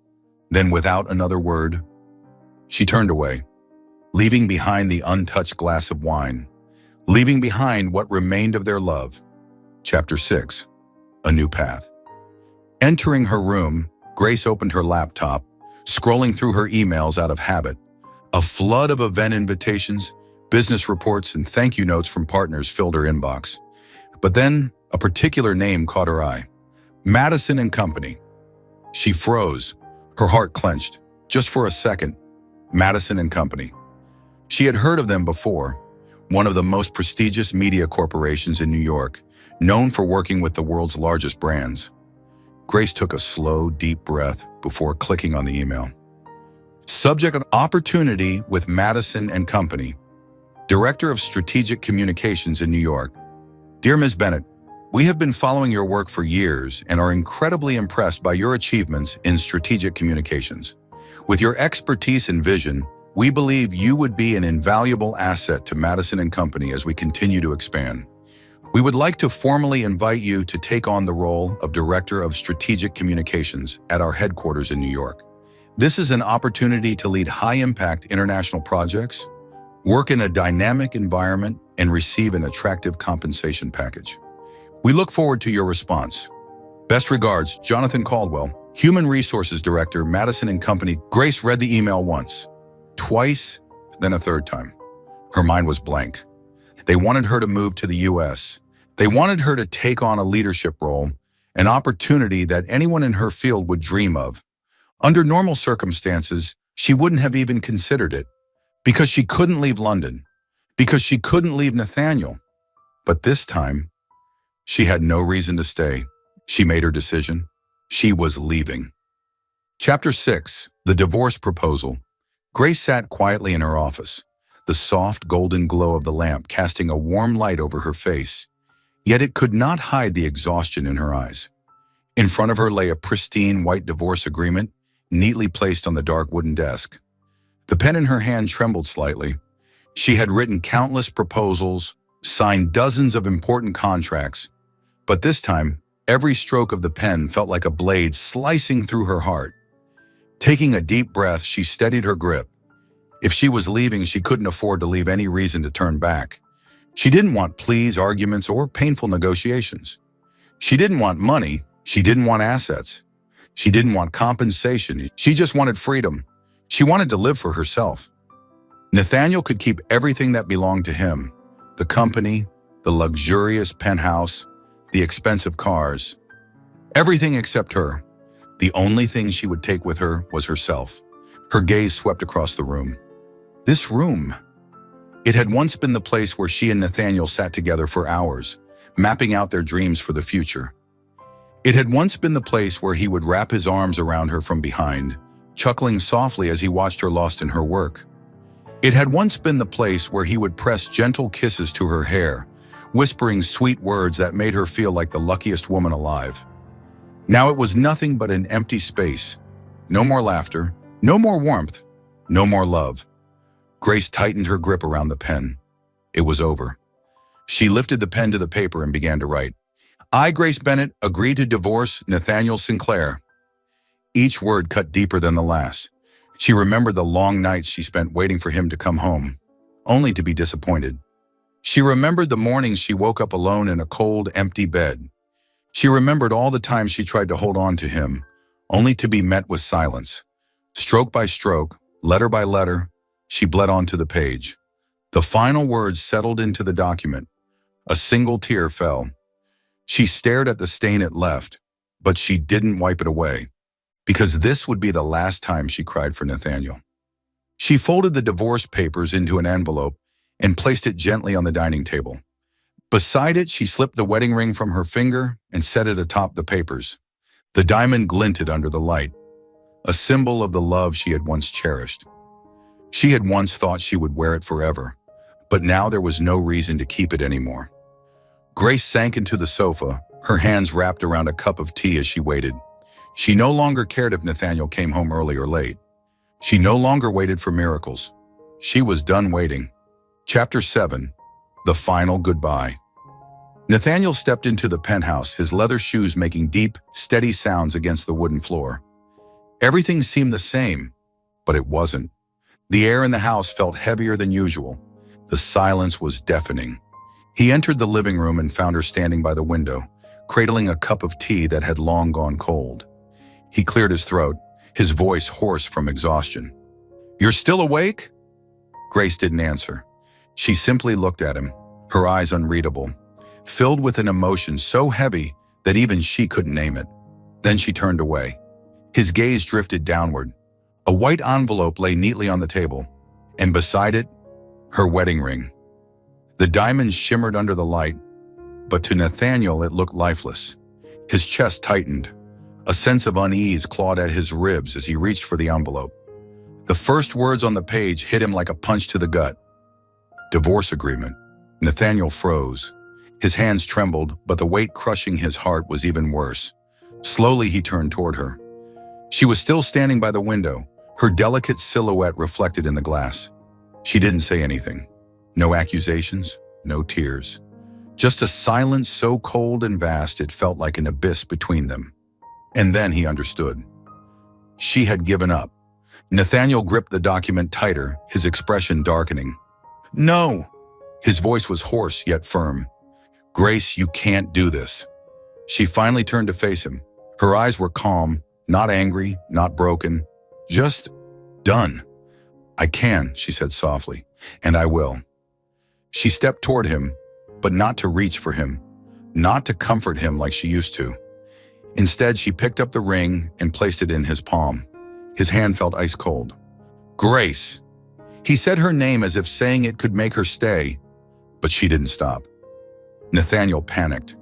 Then, without another word, she turned away, leaving behind the untouched glass of wine, leaving behind what remained of their love. Chapter 6. A New Path. Entering her room, Grace opened her laptop, scrolling through her emails out of habit. A flood of event invitations, business reports, and thank you notes from partners filled her inbox. But then, a particular name caught her eye. Madison and Company. She froze, her heart clenched, just for a second. Madison and Company. She had heard of them before, one of the most prestigious media corporations in New York, known for working with the world's largest brands. Grace took a slow, deep breath before clicking on the email. Subject: opportunity with Madison and Company. Director of Strategic Communications in New York. Dear Ms. Bennett, we have been following your work for years and are incredibly impressed by your achievements in strategic communications. With your expertise and vision, we believe you would be an invaluable asset to Madison and Company as we continue to expand. We would like to formally invite you to take on the role of Director of Strategic Communications at our headquarters in New York. This is an opportunity to lead high-impact international projects, work in a dynamic environment, and receive an attractive compensation package. We look forward to your response. Best regards, Jonathan Caldwell, Human Resources Director, Madison and Company. Grace read the email once, twice, then a third time. Her mind was blank. They wanted her to move to the U.S. They wanted her to take on a leadership role, an opportunity that anyone in her field would dream of. Under normal circumstances, she wouldn't have even considered it, because she couldn't leave London, because she couldn't leave Nathaniel. But this time, she had no reason to stay. She made her decision. She was leaving. Chapter 6, The Divorce Proposal. Grace sat quietly in her office, the soft golden glow of the lamp casting a warm light over her face. Yet it could not hide the exhaustion in her eyes. In front of her lay a pristine white divorce agreement, neatly placed on the dark wooden desk. The pen in her hand trembled slightly. She had written countless proposals, signed dozens of important contracts, but this time, every stroke of the pen felt like a blade slicing through her heart. Taking a deep breath, she steadied her grip. If she was leaving, she couldn't afford to leave any reason to turn back. She didn't want pleas, arguments, or painful negotiations. She didn't want money. She didn't want assets. She didn't want compensation. She just wanted freedom. She wanted to live for herself. Nathaniel could keep everything that belonged to him: the company, the luxurious penthouse, the expensive cars. Everything except her. The only thing she would take with her was herself. Her gaze swept across the room. This room. It had once been the place where she and Nathaniel sat together for hours, mapping out their dreams for the future. It had once been the place where he would wrap his arms around her from behind, chuckling softly as he watched her lost in her work. It had once been the place where he would press gentle kisses to her hair, whispering sweet words that made her feel like the luckiest woman alive. Now it was nothing but an empty space. No more laughter, no more warmth, no more love. Grace tightened her grip around the pen. It was over. She lifted the pen to the paper and began to write. I, Grace Bennett, agree to divorce Nathaniel Sinclair. Each word cut deeper than the last. She remembered the long nights she spent waiting for him to come home, only to be disappointed. She remembered the mornings she woke up alone in a cold, empty bed. She remembered all the times she tried to hold on to him, only to be met with silence. Stroke by stroke, letter by letter, she bled onto the page. The final words settled into the document. A single tear fell. She stared at the stain it left, but she didn't wipe it away, because this would be the last time she cried for Nathaniel. She folded the divorce papers into an envelope and placed it gently on the dining table. Beside it, she slipped the wedding ring from her finger and set it atop the papers. The diamond glinted under the light, a symbol of the love she had once cherished. She had once thought she would wear it forever, but now there was no reason to keep it anymore. Grace sank into the sofa, her hands wrapped around a cup of tea as she waited. She no longer cared if Nathaniel came home early or late. She no longer waited for miracles. She was done waiting. Chapter 7, The Final Goodbye. Nathaniel stepped into the penthouse, his leather shoes making deep, steady sounds against the wooden floor. Everything seemed the same, but it wasn't. The air in the house felt heavier than usual. The silence was deafening. He entered the living room and found her standing by the window, cradling a cup of tea that had long gone cold. He cleared his throat, his voice hoarse from exhaustion. "You're still awake?" Grace didn't answer. She simply looked at him, her eyes unreadable, filled with an emotion so heavy that even she couldn't name it. Then she turned away. His gaze drifted downward. A white envelope lay neatly on the table, and beside it, her wedding ring. The diamond shimmered under the light, but to Nathaniel it looked lifeless. His chest tightened. A sense of unease clawed at his ribs as he reached for the envelope. The first words on the page hit him like a punch to the gut. Divorce agreement. Nathaniel froze. His hands trembled, but the weight crushing his heart was even worse. Slowly he turned toward her. She was still standing by the window, her delicate silhouette reflected in the glass. She didn't say anything. No accusations, no tears. Just a silence so cold and vast it felt like an abyss between them. And then he understood. She had given up. Nathaniel gripped the document tighter, his expression darkening. "No!" His voice was hoarse yet firm. "Grace, you can't do this." She finally turned to face him. Her eyes were calm, Not angry, not broken, just done. "I can," she said softly, "and I will." She stepped toward him, but not to reach for him, not to comfort him like she used to. Instead, she picked up the ring and placed it in his palm. His hand felt ice cold. "Grace!" He said her name as if saying it could make her stay, but she didn't stop. Nathaniel panicked.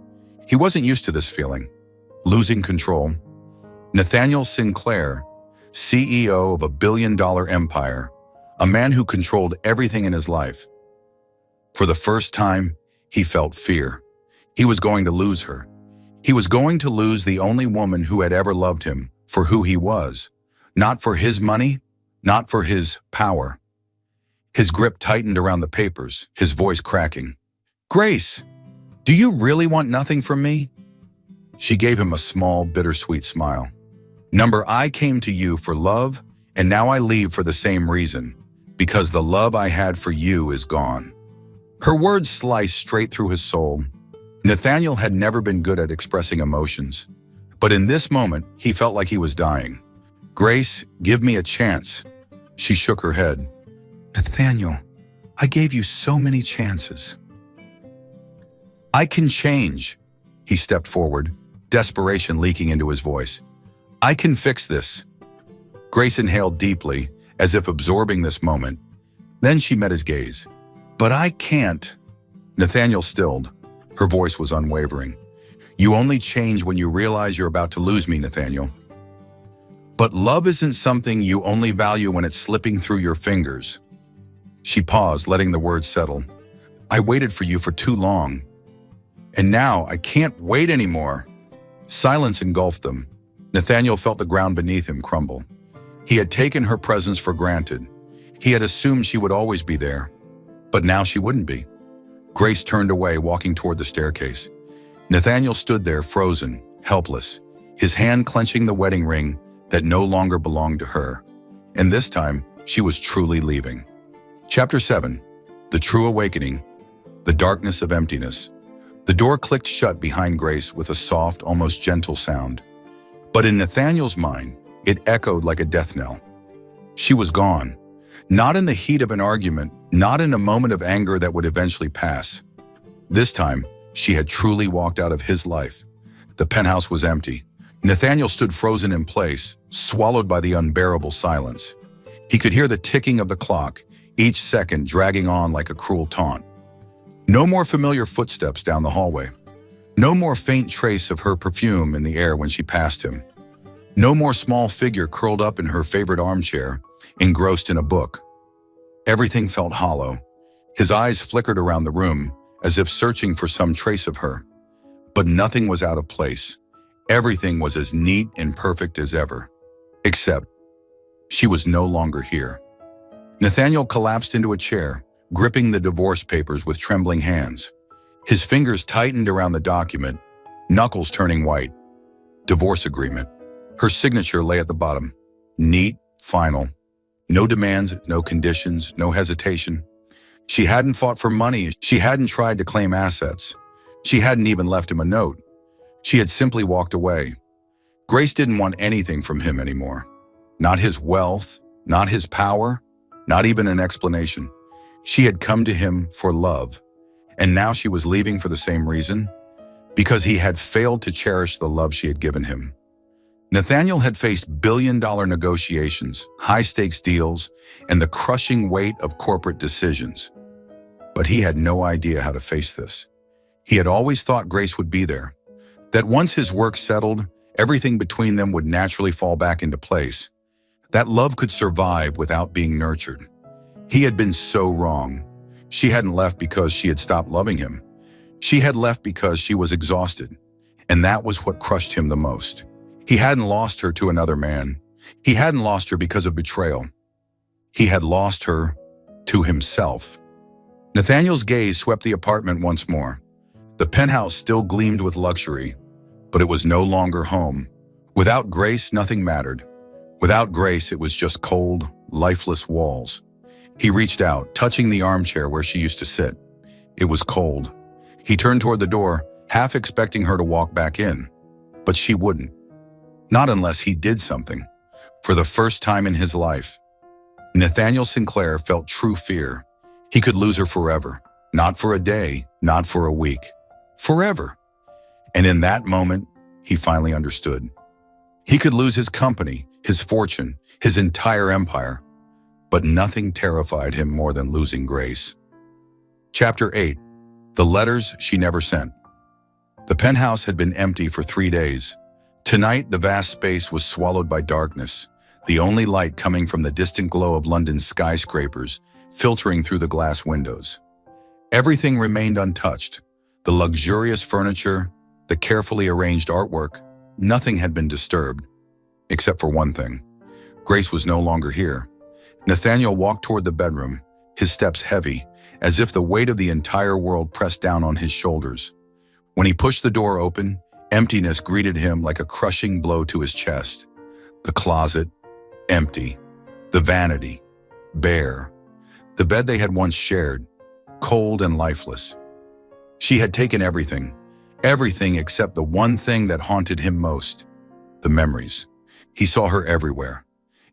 He wasn't used to this feeling. Losing control. Nathaniel Sinclair, CEO of a billion-dollar empire, a man who controlled everything in his life. For the first time, he felt fear. He was going to lose her. He was going to lose the only woman who had ever loved him for who he was, not for his money, not for his power. His grip tightened around the papers, his voice cracking. "Grace, do you really want nothing from me?" She gave him a small, bittersweet smile. "Number, I came to you for love, and now I leave for the same reason, because the love I had for you is gone." Her words sliced straight through his soul. Nathaniel had never been good at expressing emotions, but in this moment, he felt like he was dying. "Grace, give me a chance." She shook her head. "Nathaniel, I gave you so many chances." "I can change." He stepped forward, desperation leaking into his voice. "I can fix this." Grace inhaled deeply, as if absorbing this moment. Then she met his gaze. "But I can't." Nathaniel stilled. Her voice was unwavering. "You only change when you realize you're about to lose me, Nathaniel. But love isn't something you only value when it's slipping through your fingers." She paused, letting the words settle. "I waited for you for too long. And now I can't wait anymore." Silence engulfed them. Nathaniel felt the ground beneath him crumble. He had taken her presence for granted. He had assumed she would always be there. But now she wouldn't be. Grace turned away, walking toward the staircase. Nathaniel stood there, frozen, helpless, his hand clenching the wedding ring that no longer belonged to her. And this time, she was truly leaving. Chapter 7. The True Awakening. The Darkness of Emptiness. The door clicked shut behind Grace with a soft, almost gentle sound. But in Nathaniel's mind, it echoed like a death knell. She was gone. Not in the heat of an argument, not in a moment of anger that would eventually pass. This time, she had truly walked out of his life. The penthouse was empty. Nathaniel stood frozen in place, swallowed by the unbearable silence. He could hear the ticking of the clock, each second dragging on like a cruel taunt. No more familiar footsteps down the hallway. No more faint trace of her perfume in the air when she passed him. No more small figure curled up in her favorite armchair, engrossed in a book. Everything felt hollow. His eyes flickered around the room, as if searching for some trace of her. But nothing was out of place. Everything was as neat and perfect as ever. Except, she was no longer here. Nathaniel collapsed into a chair, gripping the divorce papers with trembling hands. His fingers tightened around the document, knuckles turning white. Divorce agreement. Her signature lay at the bottom. Neat, final. No demands, no conditions, no hesitation. She hadn't fought for money. She hadn't tried to claim assets. She hadn't even left him a note. She had simply walked away. Grace didn't want anything from him anymore. Not his wealth, not his power, not even an explanation. She had come to him for love. And now she was leaving for the same reason, because he had failed to cherish the love she had given him. Nathaniel had faced billion-dollar negotiations, high-stakes deals, and the crushing weight of corporate decisions. But he had no idea how to face this. He had always thought Grace would be there, that once his work settled, everything between them would naturally fall back into place, that love could survive without being nurtured. He had been so wrong. She hadn't left because she had stopped loving him. She had left because she was exhausted, and that was what crushed him the most. He hadn't lost her to another man. He hadn't lost her because of betrayal. He had lost her to himself. Nathaniel's gaze swept the apartment once more. The penthouse still gleamed with luxury, but it was no longer home. Without Grace, nothing mattered. Without Grace, it was just cold, lifeless walls. He reached out, touching the armchair where she used to sit. It was cold. He turned toward the door, half expecting her to walk back in, but she wouldn't. Not unless he did something. For the first time in his life, Nathaniel Sinclair felt true fear. He could lose her forever. Not for a day, not for a week. Forever. And in that moment, he finally understood. He could lose his company, his fortune, his entire empire. But nothing terrified him more than losing Grace. Chapter 8. The Letters She Never Sent. The penthouse had been empty for 3 days. Tonight, the vast space was swallowed by darkness, the only light coming from the distant glow of London's skyscrapers, filtering through the glass windows. Everything remained untouched. The luxurious furniture, the carefully arranged artwork, nothing had been disturbed. Except for one thing. Grace was no longer here. Nathaniel walked toward the bedroom, his steps heavy, as if the weight of the entire world pressed down on his shoulders. When he pushed the door open, emptiness greeted him like a crushing blow to his chest. The closet, empty. The vanity, bare. The bed they had once shared, cold and lifeless. She had taken everything except the one thing that haunted him most, the memories. He saw her everywhere.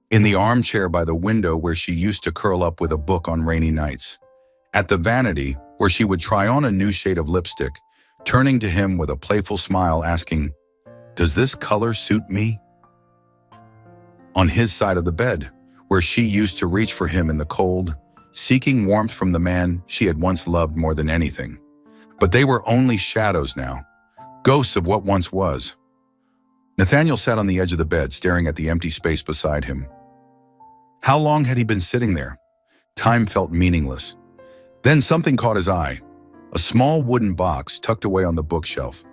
In the armchair by the window where she used to curl up with a book on rainy nights. At the vanity where she would try on a new shade of lipstick, turning to him with a playful smile asking, "Does this color suit me?" On his side of the bed, where she used to reach for him in the cold, seeking warmth from the man she had once loved more than anything. But they were only shadows now, ghosts of what once was. Nathaniel sat on the edge of the bed, staring at the empty space beside him. How long had he been sitting there? Time felt meaningless. Then something caught his eye. A small wooden box tucked away on the bookshelf.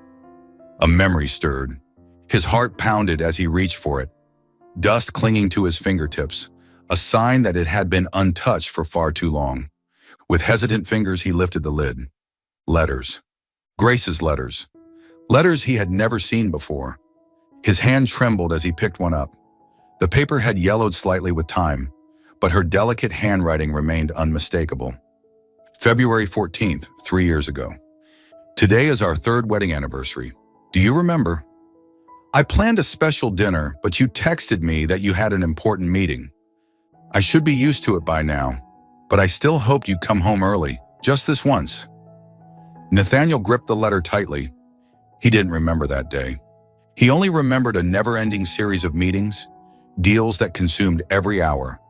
A memory stirred. His heart pounded as he reached for it. Dust clinging to his fingertips, a sign that it had been untouched for far too long. With hesitant fingers, he lifted the lid. Letters. Grace's letters. Letters he had never seen before. His hand trembled as he picked one up. The paper had yellowed slightly with time, but her delicate handwriting remained unmistakable. February 14th, 3 years ago. Today is our 3rd wedding anniversary. Do you remember? I planned a special dinner, but you texted me that you had an important meeting. I should be used to it by now, but I still hoped you'd come home early, just this once. Nathaniel gripped the letter tightly. He didn't remember that day. He only remembered a never-ending series of meetings, deals that consumed every hour.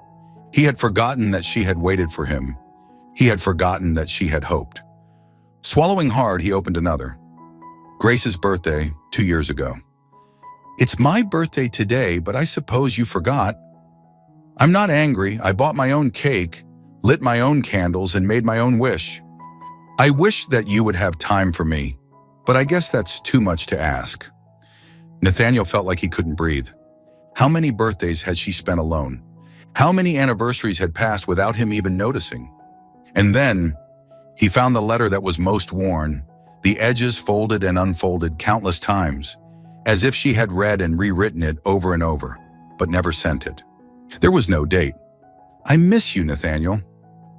He had forgotten that she had waited for him. He had forgotten that she had hoped. Swallowing hard, he opened another. Grace's birthday, 2 years ago. It's my birthday today, but I suppose you forgot. I'm not angry. I bought my own cake, lit my own candles, and made my own wish. I wish that you would have time for me, but I guess that's too much to ask. Nathaniel felt like he couldn't breathe. How many birthdays had she spent alone? How many anniversaries had passed without him even noticing? And then, he found the letter that was most worn, the edges folded and unfolded countless times, as if she had read and rewritten it over and over, but never sent it. There was no date. I miss you, Nathaniel,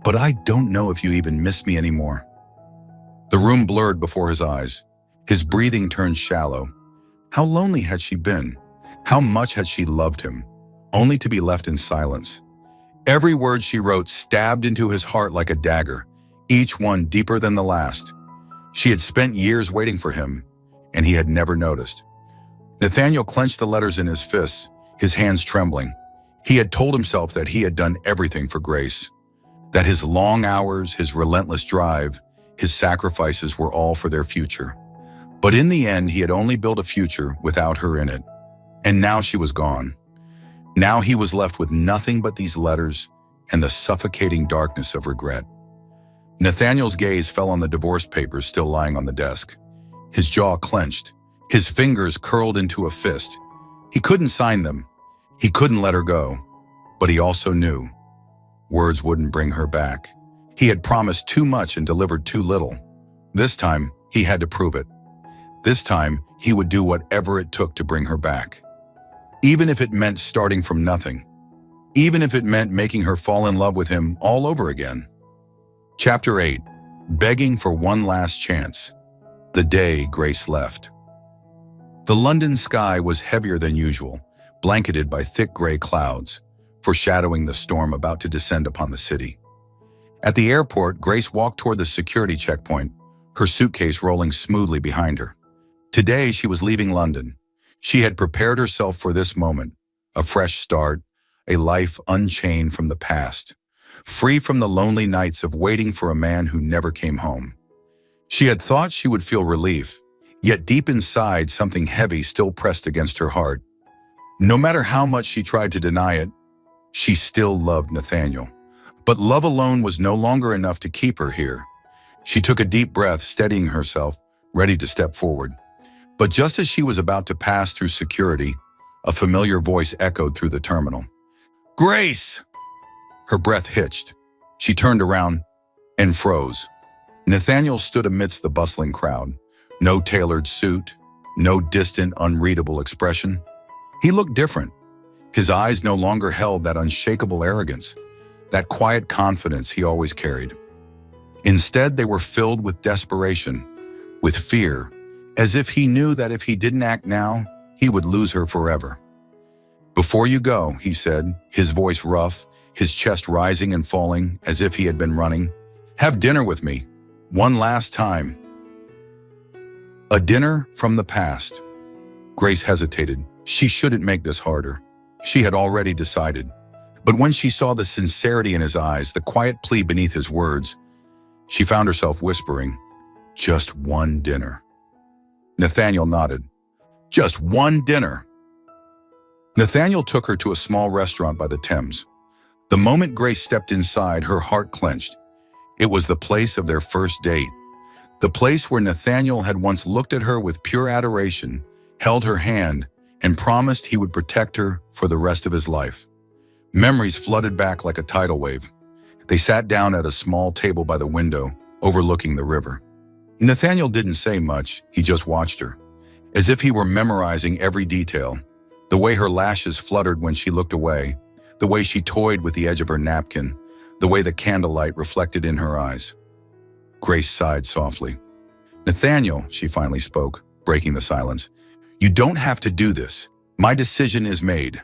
but I don't know if you even miss me anymore. The room blurred before his eyes. His breathing turned shallow. How lonely had she been? How much had she loved him, only to be left in silence? Every word she wrote stabbed into his heart like a dagger, each one deeper than the last. She had spent years waiting for him, and he had never noticed. Nathaniel clenched the letters in his fists, his hands trembling. He had told himself that he had done everything for Grace, that his long hours, his relentless drive, his sacrifices were all for their future. But in the end, he had only built a future without her in it. And now she was gone. Now he was left with nothing but these letters and the suffocating darkness of regret. Nathaniel's gaze fell on the divorce papers still lying on the desk. His jaw clenched, his fingers curled into a fist. He couldn't sign them. He couldn't let her go. But he also knew words wouldn't bring her back. He had promised too much and delivered too little. This time, he had to prove it. This time, he would do whatever it took to bring her back. Even if it meant starting from nothing. Even if it meant making her fall in love with him all over again. Chapter 8. Begging for one last chance. The day Grace left. The London sky was heavier than usual, blanketed by thick gray clouds, foreshadowing the storm about to descend upon the city. At the airport, Grace walked toward the security checkpoint, her suitcase rolling smoothly behind her. Today, she was leaving London. She had prepared herself for this moment, a fresh start, a life unchained from the past, free from the lonely nights of waiting for a man who never came home. She had thought she would feel relief, yet deep inside something heavy still pressed against her heart. No matter how much she tried to deny it, she still loved Nathaniel. But love alone was no longer enough to keep her here. She took a deep breath, steadying herself, ready to step forward. But just as she was about to pass through security, a familiar voice echoed through the terminal. "Grace!" Her breath hitched. She turned around and froze. Nathaniel stood amidst the bustling crowd. No tailored suit, no distant, unreadable expression. He looked different. His eyes no longer held that unshakable arrogance, that quiet confidence he always carried. Instead, they were filled with desperation, with fear, as if he knew that if he didn't act now, he would lose her forever. "Before you go," he said, his voice rough, his chest rising and falling as if he had been running, "have dinner with me, one last time." A dinner from the past. Grace hesitated. She shouldn't make this harder. She had already decided. But when she saw the sincerity in his eyes, the quiet plea beneath his words, she found herself whispering, "Just one dinner." Nathaniel nodded. "Just one dinner." Nathaniel took her to a small restaurant by the Thames. The moment Grace stepped inside, her heart clenched. It was the place of their first date. The place where Nathaniel had once looked at her with pure adoration, held her hand, and promised he would protect her for the rest of his life. Memories flooded back like a tidal wave. They sat down at a small table by the window, overlooking the river. Nathaniel didn't say much, he just watched her, as if he were memorizing every detail. The way her lashes fluttered when she looked away, the way she toyed with the edge of her napkin, the way the candlelight reflected in her eyes. Grace sighed softly. "Nathaniel," she finally spoke, breaking the silence, "you don't have to do this. My decision is made."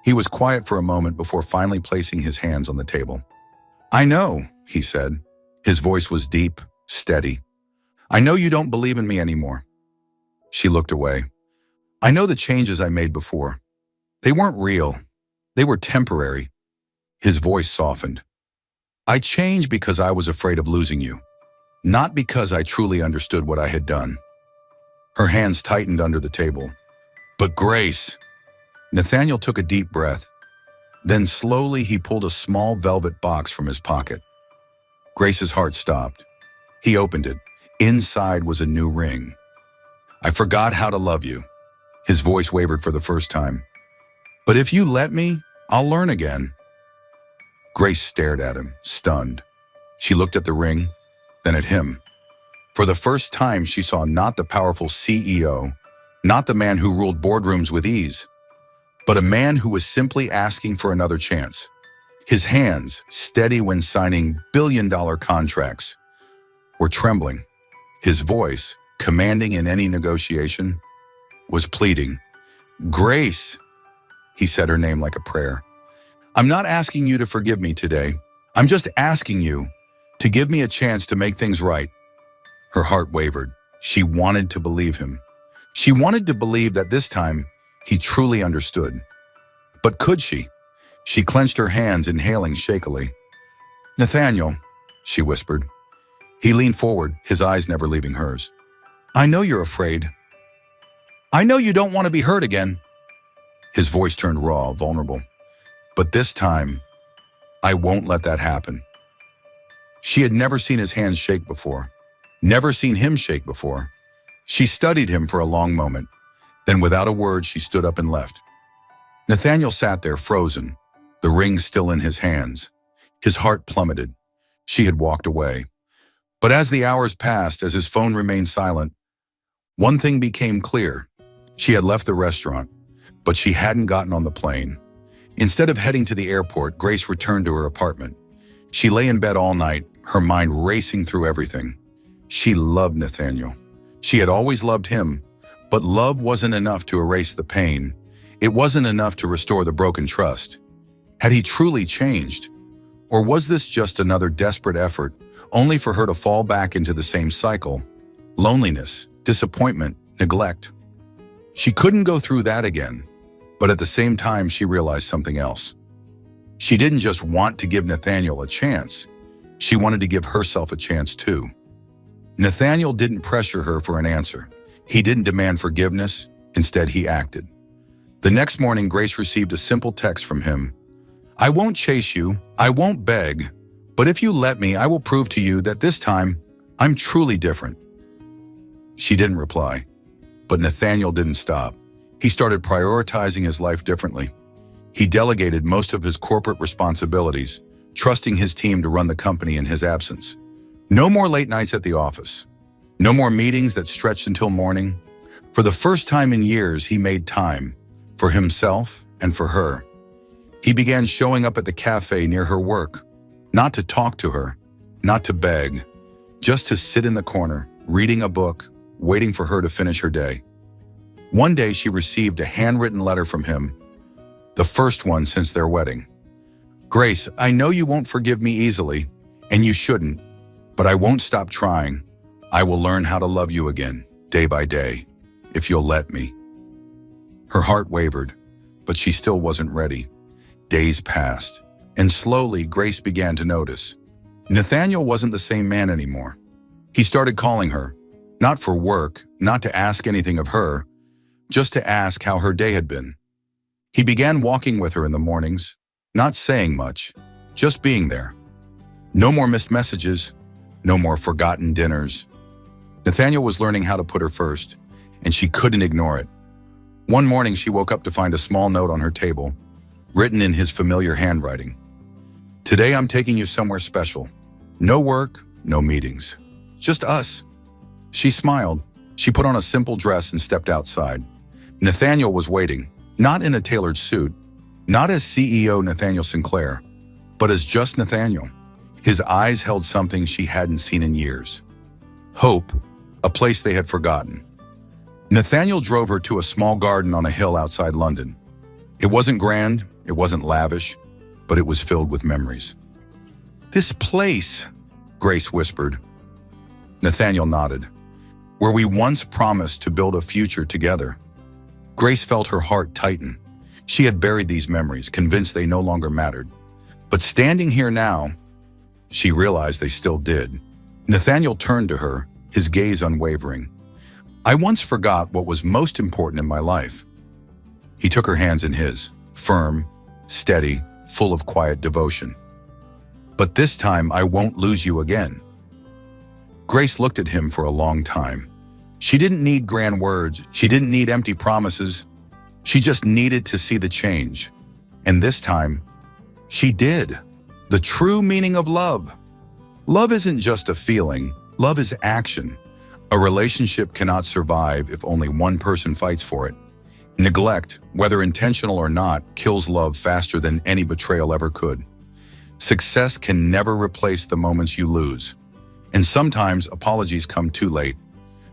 He was quiet for a moment before finally placing his hands on the table. "I know," he said. His voice was deep, steady. "I know you don't believe in me anymore." She looked away. "I know the changes I made before. They weren't real. They were temporary." His voice softened. "I changed because I was afraid of losing you, not because I truly understood what I had done." Her hands tightened under the table. "But Grace..." Nathaniel took a deep breath. Then slowly he pulled a small velvet box from his pocket. Grace's heart stopped. He opened it. Inside was a new ring. "I forgot how to love you." His voice wavered for the first time. "But if you let me, I'll learn again." Grace stared at him, stunned. She looked at the ring, then at him. For the first time, she saw not the powerful CEO, not the man who ruled boardrooms with ease, but a man who was simply asking for another chance. His hands, steady when signing billion-dollar contracts, were trembling. His voice, commanding in any negotiation, was pleading. "Grace," he said her name like a prayer. "I'm not asking you to forgive me today. I'm just asking you to give me a chance to make things right." Her heart wavered. She wanted to believe him. She wanted to believe that this time he truly understood. But could she? She clenched her hands, inhaling shakily. "Nathaniel," she whispered. He leaned forward, his eyes never leaving hers. "I know you're afraid. I know you don't want to be hurt again." His voice turned raw, vulnerable. "But this time, I won't let that happen." She had never seen his hands shake before, never seen him shake before. She studied him for a long moment. Then without a word, she stood up and left. Nathaniel sat there frozen, the ring still in his hands. His heart plummeted. She had walked away. But as the hours passed, as his phone remained silent, one thing became clear. She had left the restaurant, but she hadn't gotten on the plane. Instead of heading to the airport, Grace returned to her apartment. She lay in bed all night, her mind racing through everything. She loved Nathaniel. She had always loved him, But love wasn't enough to erase the pain. It wasn't enough to restore the broken trust. Had he truly changed? Or was this just another desperate effort, only for her to fall back into the same cycle? Loneliness, disappointment, neglect. She couldn't go through that again, but at the same time she realized something else. She didn't just want to give Nathaniel a chance, she wanted to give herself a chance too. Nathaniel didn't pressure her for an answer. He didn't demand forgiveness, instead he acted. The next morning, Grace received a simple text from him. "I won't chase you, I won't beg, but if you let me, I will prove to you that this time, I'm truly different." She didn't reply, but Nathaniel didn't stop. He started prioritizing his life differently. He delegated most of his corporate responsibilities, trusting his team to run the company in his absence. No more late nights at the office. No more meetings that stretched until morning. For the first time in years, he made time for himself and for her. He began showing up at the cafe near her work, not to talk to her, not to beg, just to sit in the corner, reading a book, waiting for her to finish her day. One day she received a handwritten letter from him, the first one since their wedding. "Grace, I know you won't forgive me easily, and you shouldn't, but I won't stop trying. I will learn how to love you again, day by day, if you'll let me." Her heart wavered, but she still wasn't ready. Days passed, and slowly Grace began to notice. Nathaniel wasn't the same man anymore. He started calling her, not for work, not to ask anything of her, just to ask how her day had been. He began walking with her in the mornings, not saying much, just being there. No more missed messages, no more forgotten dinners. Nathaniel was learning how to put her first, and she couldn't ignore it. One morning she woke up to find a small note on her table, written in his familiar handwriting. "Today I'm taking you somewhere special. No work, no meetings. Just us." She smiled. She put on a simple dress and stepped outside. Nathaniel was waiting, not in a tailored suit, not as CEO Nathaniel Sinclair, but as just Nathaniel. His eyes held something she hadn't seen in years. Hope, a place they had forgotten. Nathaniel drove her to a small garden on a hill outside London. It wasn't grand, it wasn't lavish, but it was filled with memories. "This place," Grace whispered. Nathaniel nodded. "Where we once promised to build a future together." Grace felt her heart tighten. She had buried these memories, convinced they no longer mattered. But standing here now, she realized they still did. Nathaniel turned to her, his gaze unwavering. "I once forgot what was most important in my life." He took her hands in his, firm, steady, full of quiet devotion. "But this time I won't lose you again." Grace looked at him for a long time. She didn't need grand words, she didn't need empty promises. She just needed to see the change. And this time, she did. The true meaning of love. Love isn't just a feeling, love is action. A relationship cannot survive if only one person fights for it. Neglect, whether intentional or not, kills love faster than any betrayal ever could. Success can never replace the moments you lose. And sometimes apologies come too late.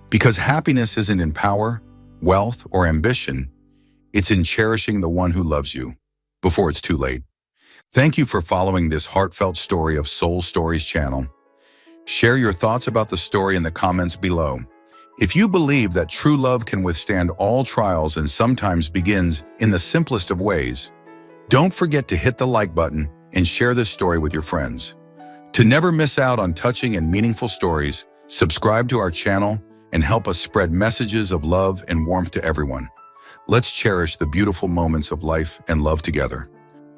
Because happiness isn't in power, wealth, or ambition. It's in cherishing the one who loves you before it's too late. Thank you for following this heartfelt story of Soul Stories channel. Share your thoughts about the story in the comments below. If you believe that true love can withstand all trials and sometimes begins in the simplest of ways, don't forget to hit the like button and share this story with your friends. To never miss out on touching and meaningful stories, subscribe to our channel and help us spread messages of love and warmth to everyone. Let's cherish the beautiful moments of life and love together.